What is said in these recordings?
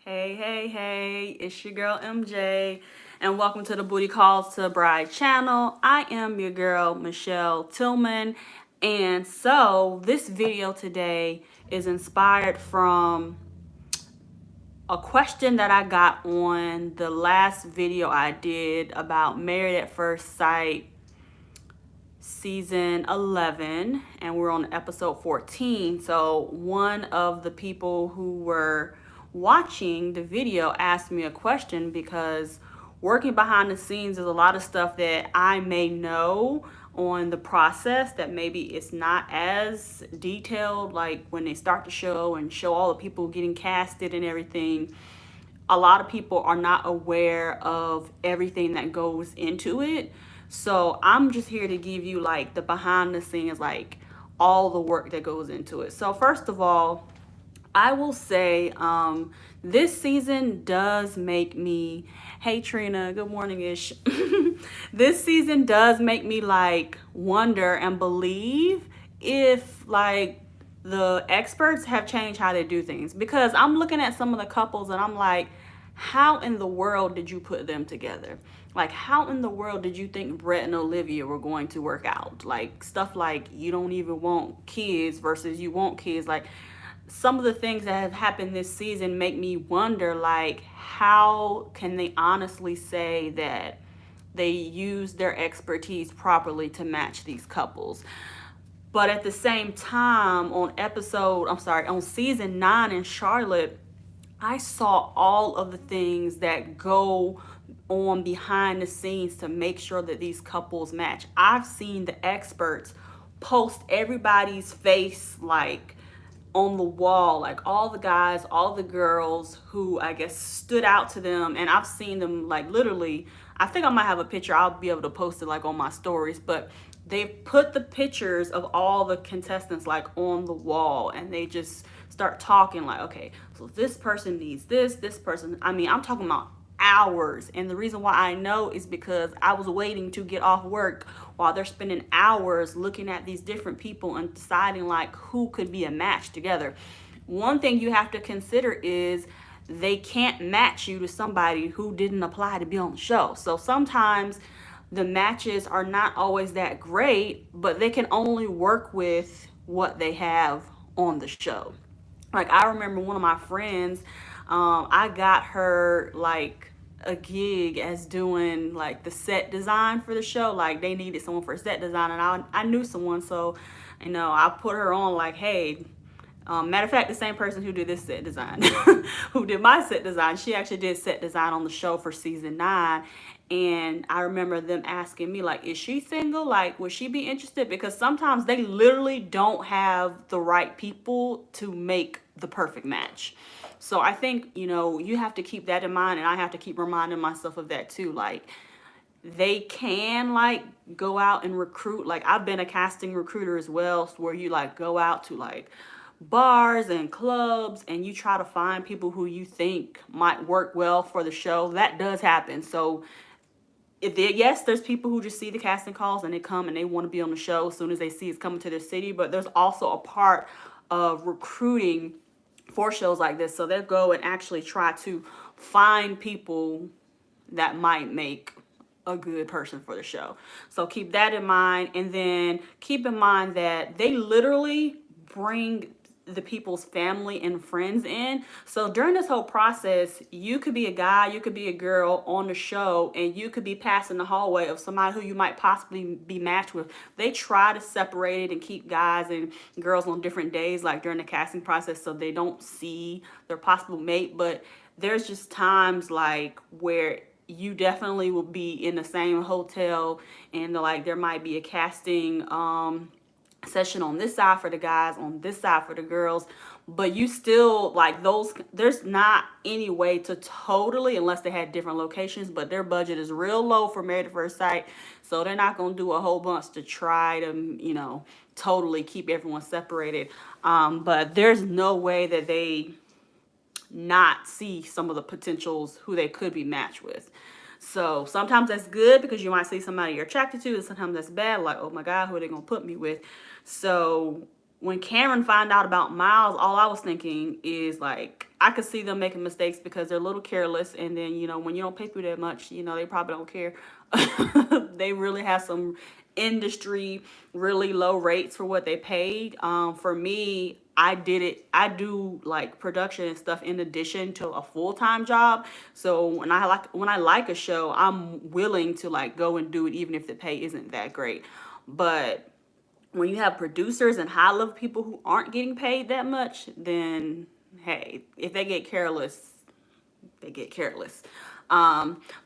Hey, hey, hey, it's your girl MJ, and welcome to the Booty Calls to Bride channel. I am your girl Michelle Tillman, and so this video today is inspired from a question that I got on the last video I did about Married at First Sight season 11, and we're on episode 14. So one of the people who were watching the video asked me a question because working behind the scenes is a lot of stuff that I may know on the process that maybe it's not as detailed, like when they start the show and show all the people getting casted and everything. A lot of people are not aware of everything that goes into it. So I'm just here to give you like the behind the scenes, like all the work that goes into it. So first of all, I will say this season does make me, hey Trina, good morning ish. This season does make me like wonder and believe if like the experts have changed how they do things, because I'm looking at some of the couples and I'm like, how in the world did you put them together? Like, how in the world did you think Brett and Olivia were going to work out? Like, stuff like you don't even want kids versus you want kids. Like, some of the things that have happened this season make me wonder, like, how can they honestly say that they use their expertise properly to match these couples? But at the same time, on season 9 in Charlotte, I saw all of the things that go on behind the scenes to make sure that these couples match. I've seen the experts post everybody's face like on the wall, like all the guys, all the girls who I guess stood out to them. And I've seen them like literally, I think I might have a picture, I'll be able to post it like on my stories, but they put the pictures of all the contestants like on the wall, and they just start talking like, okay, so this person needs this person. I mean, I'm talking about hours. And the reason why I know is because I was waiting to get off work while they're spending hours looking at these different people and deciding like who could be a match together. One thing you have to consider is they can't match you to somebody who didn't apply to be on the show. So sometimes the matches are not always that great, but they can only work with what they have on the show. Like, I remember one of my friends, I got her like a gig as doing like the set design for the show. Like, they needed someone for set design, and I knew someone, so I put her on like, hey, matter of fact, the same person who did this set design, who did my set design, she actually did set design on the show for season 9. And I remember them asking me, like, is she single? Like, would she be interested? Because sometimes they literally don't have the right people to make the perfect match. So I think, you have to keep that in mind. And I have to keep reminding myself of that too. Like, they can like go out and recruit. Like, I've been a casting recruiter as well, where you like go out to like bars and clubs and you try to find people who you think might work well for the show. That does happen. So yes, there's people who just see the casting calls and they come and they want to be on the show as soon as they see it's coming to their city. But there's also a part of recruiting for shows like this. So they'll go and actually try to find people that might make a good person for the show. So keep that in mind. And then keep in mind that they literally bring the people's family and friends in. So during this whole process, you could be a guy, you could be a girl on the show, and you could be passing the hallway of somebody who you might possibly be matched with. They try to separate it and keep guys and girls on different days, like during the casting process, so they don't see their possible mate. But there's just times like where you definitely will be in the same hotel, and like there might be a casting session on this side for the guys, on this side for the girls, but you still like those, there's not any way to totally, unless they had different locations, but their budget is real low for Married at First Sight, so they're not going to do a whole bunch to try to totally keep everyone separated. But there's no way that they not see some of the potentials who they could be matched with. So sometimes that's good because you might see somebody you're attracted to, and sometimes that's bad, like, oh my God, who are they gonna put me with? So when Cameron found out about Miles, all I was thinking is like, I could see them making mistakes because they're a little careless. And then, you know, when you don't pay people that much, you know, they probably don't care. They really have some industry really low rates for what they paid. For me, I do like production and stuff in addition to a full-time job. So when I like a show, I'm willing to like go and do it even if the pay isn't that great. But when you have producers and high level people who aren't getting paid that much, then hey, if they get careless, they get careless.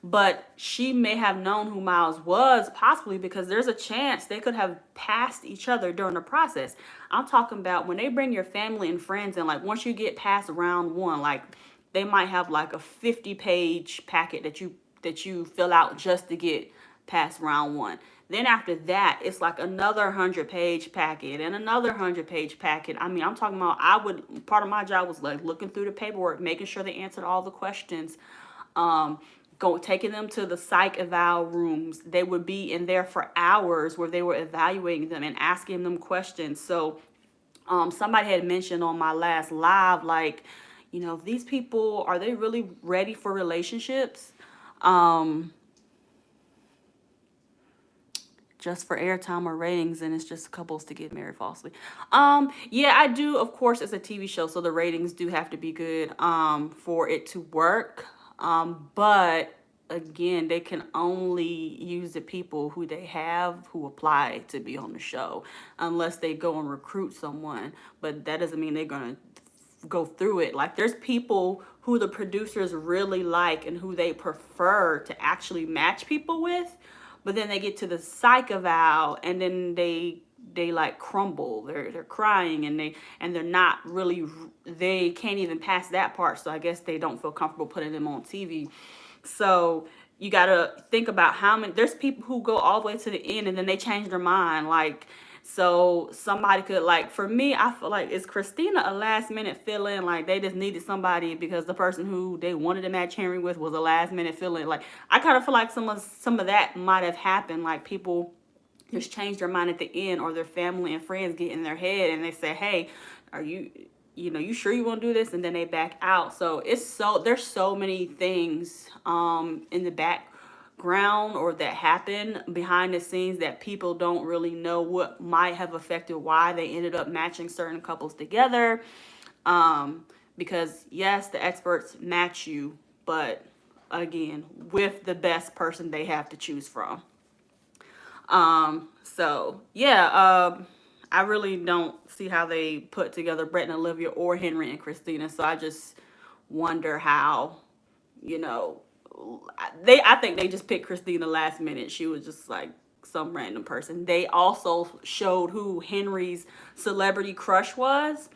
But she may have known who Miles was, possibly because there's a chance they could have passed each other during the process. I'm talking about when they bring your family and friends in, like once you get past round one, like they might have like a 50-page packet that you fill out just to get past round one. Then after that, it's like another 100-page packet and another 100-page packet. I mean, I'm talking about part of my job was like looking through the paperwork, making sure they answered all the questions, taking them to the psych eval rooms. They would be in there for hours where they were evaluating them and asking them questions. So somebody had mentioned on my last live, like, you know, these people, are they really ready for relationships? Just for airtime or ratings, and it's just couples to get married falsely. Yeah, I do. Of course, it's a TV show, so the ratings do have to be good for it to work. But again, they can only use the people who they have who apply to be on the show, unless they go and recruit someone. But that doesn't mean they're gonna go through it. Like there's people who the producers really like and who they prefer to actually match people with, but then they get to the psych eval and then they like crumble. They're crying and they're not really, they can't even pass that part. So I guess they don't feel comfortable putting them on TV. So you got to think about how many, there's people who go all the way to the end and then they change their mind. Like, so somebody could, like, for me, I feel like, is Christina a last minute fill in? Like they just needed somebody because the person who they wanted to match Henry with was a last minute fill in. Like I kind of feel like some of that might have happened. Like people just change their mind at the end, or their family and friends get in their head and they say, hey, are you, you know, you sure you want to do this? And then they back out. So there's so many things in the background or that happen behind the scenes that people don't really know what might have affected why they ended up matching certain couples together. Because yes, the experts match you, but again, with the best person they have to choose from. So yeah, I really don't see how they put together Brett and Olivia or Henry and Christina. So I just wonder how, you know, I think they just picked Christina last minute. She was just like some random person. They also showed who Henry's celebrity crush was.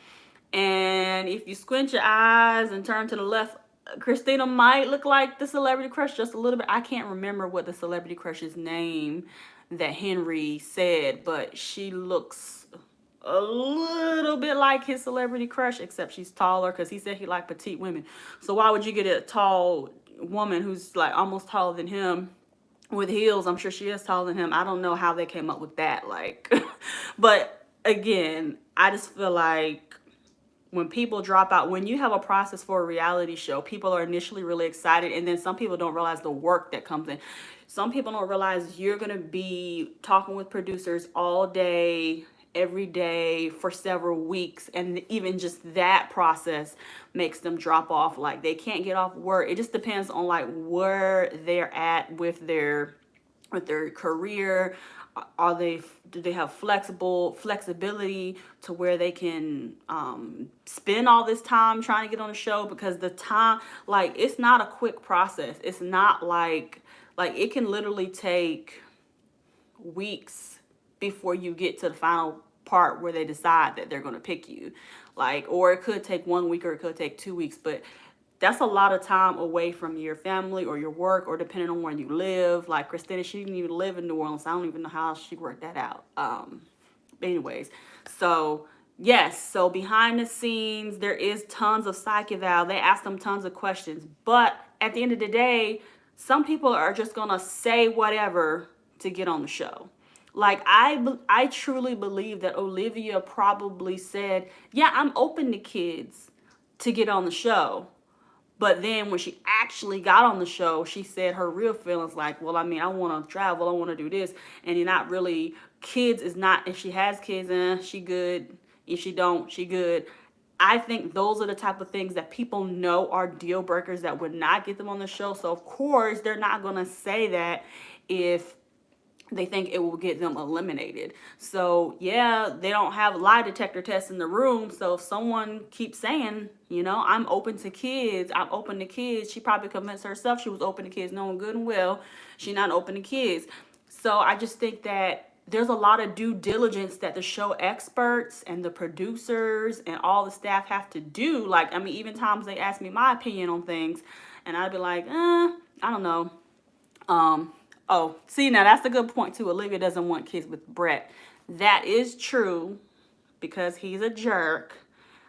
And if you squint your eyes and turn to the left, Christina might look like the celebrity crush just a little bit. I can't remember what the celebrity crush's name that Henry said, but she looks a little bit like his celebrity crush, except she's taller because he said he liked petite women. So why would you get a tall woman who's like almost taller than him with heels? I'm sure she is taller than him. I don't know how they came up with that. Like, but again, I just feel like when people drop out, when you have a process for a reality show, people are initially really excited, and then some people don't realize the work that comes in. Some people don't realize you're going to be talking with producers all day, every day for several weeks, and even just that process makes them drop off. Like they can't get off work. It just depends on like where they're at with their career. Do they have flexibility to where they can spend all this time trying to get on the show? Because the time, like, it's not a quick process. It's not like it can literally take weeks before you get to the final part where they decide that they're going to pick you. Like, or it could take 1 week or it could take 2 weeks, but that's a lot of time away from your family or your work, or depending on where you live. Like Christina, she didn't even live in New Orleans. I don't even know how she worked that out. Anyways, so yes, so behind the scenes, there is tons of psych eval. They ask them tons of questions, but at the end of the day, some people are just gonna say whatever to get on the show. Like I truly believe that Olivia probably said, "Yeah, I'm open to kids to get on the show." But then when she actually got on the show, she said her real feelings like, well, I mean, I want to travel, I want to do this. And you're not really, kids is not, if she has kids, she good. If she don't, she good. I think those are the type of things that people know are deal breakers that would not get them on the show. So, of course, they're not going to say that if they think it will get them eliminated. So yeah, they don't have lie detector tests in the room. So if someone keeps saying, I'm open to kids, I'm open to kids, she probably convinced herself she was open to kids, knowing good and well she's not open to kids. So I just think that there's a lot of due diligence that the show experts and the producers and all the staff have to do. Like, I mean, even times they ask me my opinion on things, and I'd be like, I don't know. Oh, see, now that's a good point too. Olivia doesn't want kids with Brett. That is true because he's a jerk.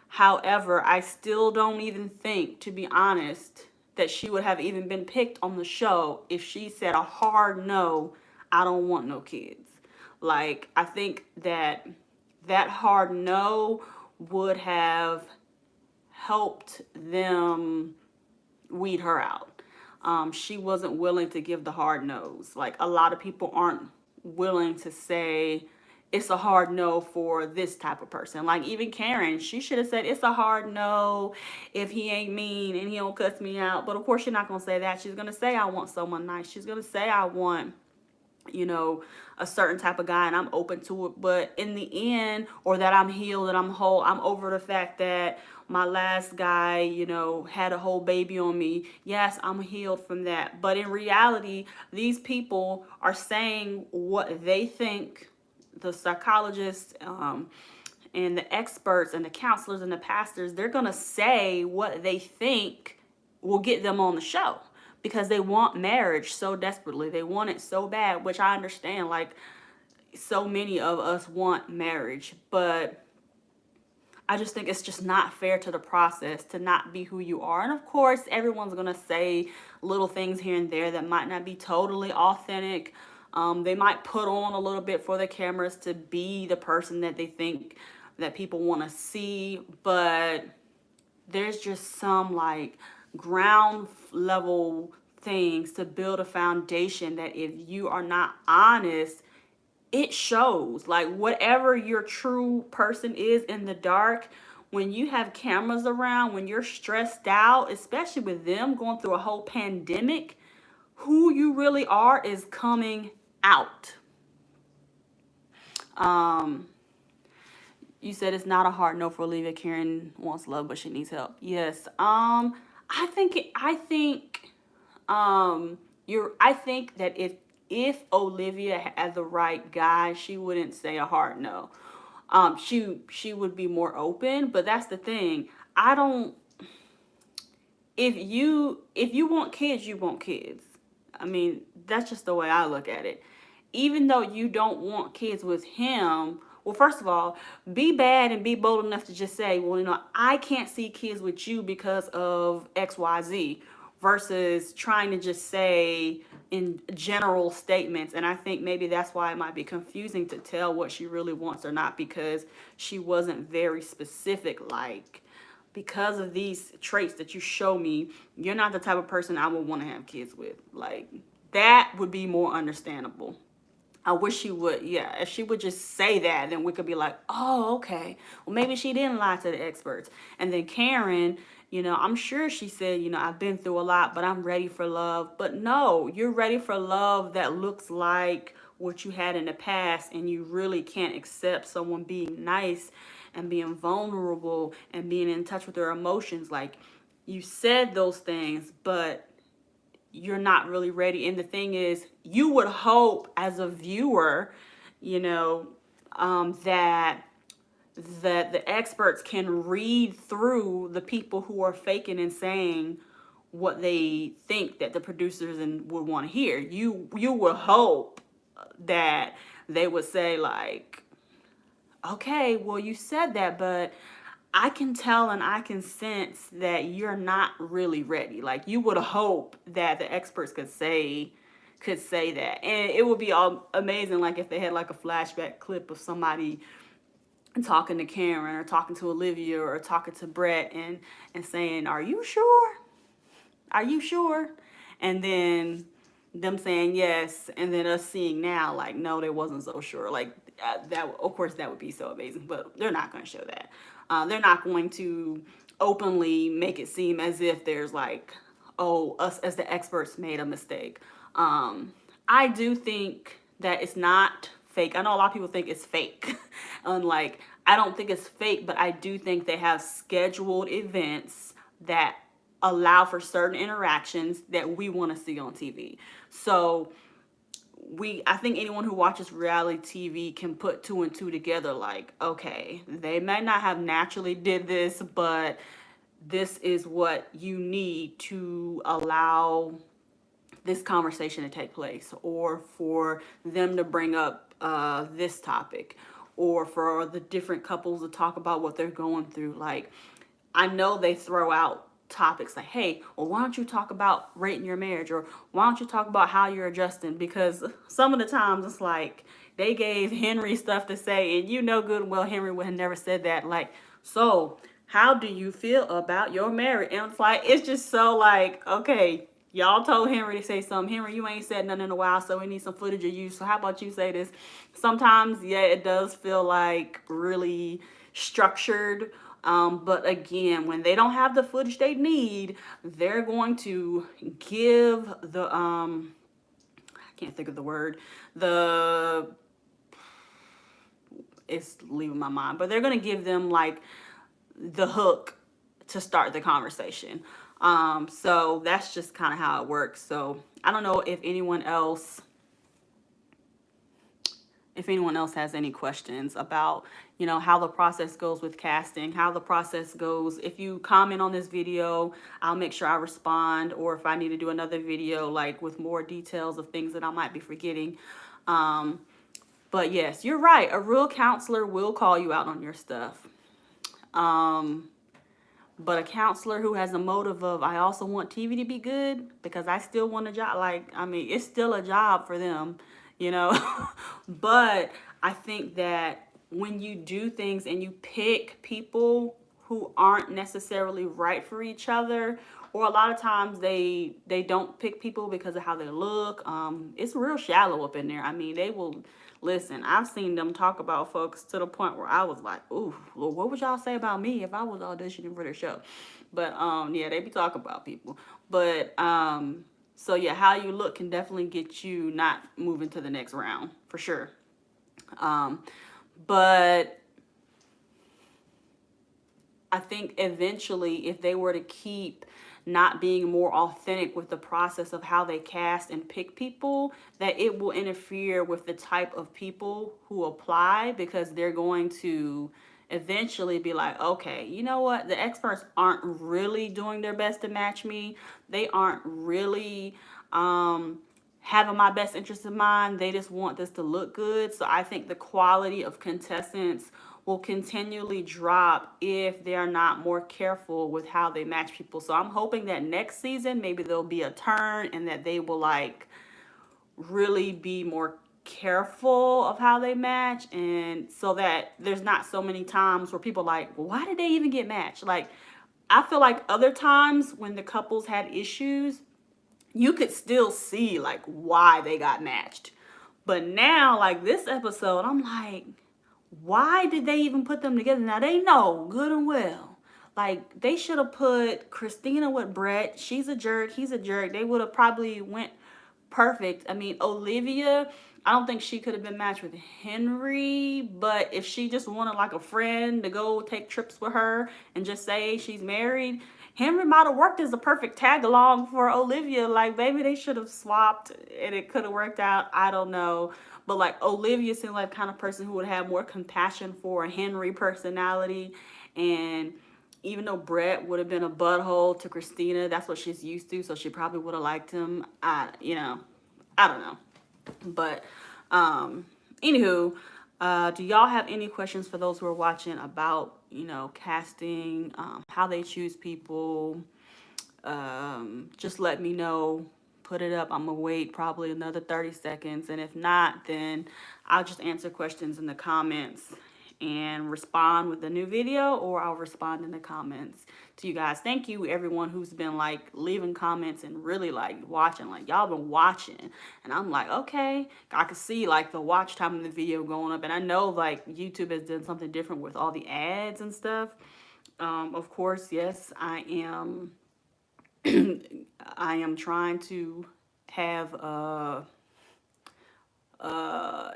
However, I still don't even think, to be honest, that she would have even been picked on the show if she said a hard no, I don't want no kids. Like, I think that hard no would have helped them weed her out. She wasn't willing to give the hard no's. Like, a lot of people aren't willing to say it's a hard no for this type of person. Like, even Karen, she should have said it's a hard no if he ain't mean and he don't cuss me out. But of course, she's not gonna say that. She's gonna say I want someone nice. She's gonna say I want, a certain type of guy and I'm open to it. But in the end, or that I'm healed and I'm whole, I'm over the fact that my last guy, had a whole baby on me. Yes, I'm healed from that. But in reality, these people are saying what they think. The psychologists, and the experts and the counselors and the pastors, they're going to say what they think will get them on the show because they want marriage so desperately. They want it so bad, which I understand. Like, so many of us want marriage, but I just think it's just not fair to the process to not be who you are. And of course, everyone's going to say little things here and there that might not be totally authentic. They might put on a little bit for the cameras to be the person that they think that people want to see. But there's just some like ground level things to build a foundation that if you are not honest, it shows. Like, whatever your true person is in the dark, when you have cameras around, when you're stressed out, especially with them going through a whole pandemic, who you really are is coming out. You said it's not a hard no for Olivia. Karen wants love, but she needs help. Yes. I think that if Olivia had the right guy, she wouldn't say a hard no. She would be more open, but that's the thing. I don't. If you want kids, you want kids. I mean, that's just the way I look at it. Even though you don't want kids with him, well, first of all, be bad and be bold enough to just say, well, I can't see kids with you because of XYZ, versus trying to just say in general statements. And I think maybe that's why it might be confusing to tell what she really wants or not, because she wasn't very specific. Like, because of these traits that you show me, you're not the type of person I would want to have kids with. Like, that would be more understandable. I wish she would, yeah. If she would just say that, then we could be like, oh, okay. Well, maybe she didn't lie to the experts. And then Karen, I'm sure she said, I've been through a lot, but I'm ready for love. But no, you're ready for love that looks like what you had in the past, and you really can't accept someone being nice and being vulnerable and being in touch with their emotions. Like, you said those things, but you're not really ready. And the thing is, you would hope as a viewer, that the experts can read through the people who are faking and saying what they think that the producers would want to hear. You would hope that they would say, like, okay, well, you said that, but I can tell and I can sense that you're not really ready. Like, you would hope that the experts could say could say that. And it would be all amazing, like if they had like a flashback clip of somebody talking to Karen or talking to Olivia or talking to Brett and saying, "Are you sure? Are you sure?" And then them saying yes, and then us seeing now like, no, they wasn't so sure. Like that, of course, that would be so amazing, but they're not going to show that. They're not going to openly make it seem as if there's like, oh, us as the experts made a mistake. I do think that it's not fake. I know a lot of people think it's fake. Unlike, I don't think it's fake, but I do think they have scheduled events that allow for certain interactions that we want to see on TV. So I think anyone who watches reality TV can put two and two together, like, okay, they may not have naturally did this, but this is what you need to allow this conversation to take place, or for them to bring up this topic, or for the different couples to talk about what they're going through. Like, I know they throw out topics like, hey, well, why don't you talk about rating your marriage, or why don't you talk about how you're adjusting? Because some of the times it's like they gave Henry stuff to say, and you know good and well Henry would have never said that. Like, so how do you feel about your marriage? And it's like, it's just so like, okay, y'all told Henry to say something. Henry, you ain't said nothing in a while, so we need some footage of you. So how about you say this? Sometimes, yeah, it does feel like really structured. But again, when they don't have the footage they need, they're going to give the I can't think of the word. It's leaving my mind, but they're going to give them like the hook to start the conversation. So that's just kind of how it works. So I don't know if anyone else has any questions about, how the process goes with casting, how the process goes. If you comment on this video, I'll make sure I respond, or if I need to do another video like with more details of things that I might be forgetting. But yes, you're right. A real counselor will call you out on your stuff. But a counselor who has a motive of, I also want TV to be good because I still want a job. Like, I mean, it's still a job for them, But I think that when you do things and you pick people who aren't necessarily right for each other, or a lot of times they don't pick people because of how they look. It's real shallow up in there. I mean, they will listen. I've seen them talk about folks to the point where I was like, ooh, well, what would y'all say about me if I was auditioning for their show? But yeah, they be talking about people. But so yeah, how you look can definitely get you not moving to the next round for sure. But I think eventually, if they were to keep not being more authentic with the process of how they cast and pick people, that it will interfere with the type of people who apply, because they're going to eventually be like, okay, you know what? The experts aren't really doing their best to match me. They aren't really having my best interest in mind. They just want this to look good. So I think the quality of contestants will continually drop if they're not more careful with how they match people. So I'm hoping that next season, maybe there'll be a turn and that they will like really be more careful of how they match, and so that there's not so many times where people like, well, why did they even get matched? Like, I feel like other times when the couples had issues, you could still see like why they got matched. But now, like this episode, I'm like, why did they even put them together? Now they know good and well, like they should have put Christina with Brett. She's a jerk, he's a jerk. They would have probably went perfect. I mean, Olivia, I don't think she could have been matched with Henry, but if she just wanted like a friend to go take trips with her and just say she's married, Henry might have worked as a perfect tag along for Olivia. Like, maybe they should have swapped and it could have worked out. I don't know. But like Olivia seemed like the kind of person who would have more compassion for a Henry personality. And even though Brett would have been a butthole to Christina, that's what she's used to, so she probably would have liked him. I don't know. But anywho, do y'all have any questions for those who are watching about, casting, how they choose people? Just let me know. put it up. I'm gonna wait probably another 30 seconds. And if not, then I'll just answer questions in the comments and respond with a new video, or I'll respond in the comments to you guys. Thank you everyone who's been like leaving comments and really like watching. Like y'all been watching, and I'm like, okay, I can see like the watch time of the video going up. And I know like YouTube has done something different with all the ads and stuff. Of course, yes, I am I am trying to have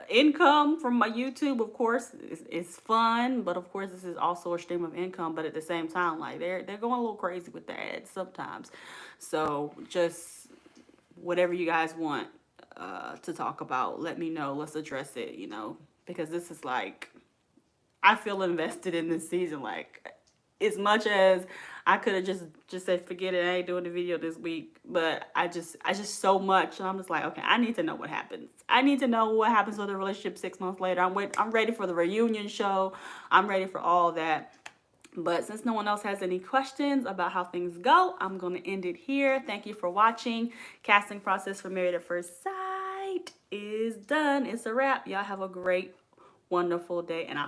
income from my YouTube. Of course, it's fun, but of course, this is also a stream of income. But at the same time, like they're going a little crazy with the ads sometimes. So just whatever you guys want to talk about, let me know. Let's address it. Because this is like I feel invested in this season. Like as much as I could have just said forget it, I ain't doing the video this week, but I just so much, and I'm just like, okay, I need to know what happens. I need to know what happens with the relationship 6 months later. I'm ready for the reunion show. I'm ready for all that. But since no one else has any questions about how things go, I'm going to end it here. Thank you for watching. Casting process for Married at First Sight is done. It's a wrap. Y'all have a great, wonderful day, and I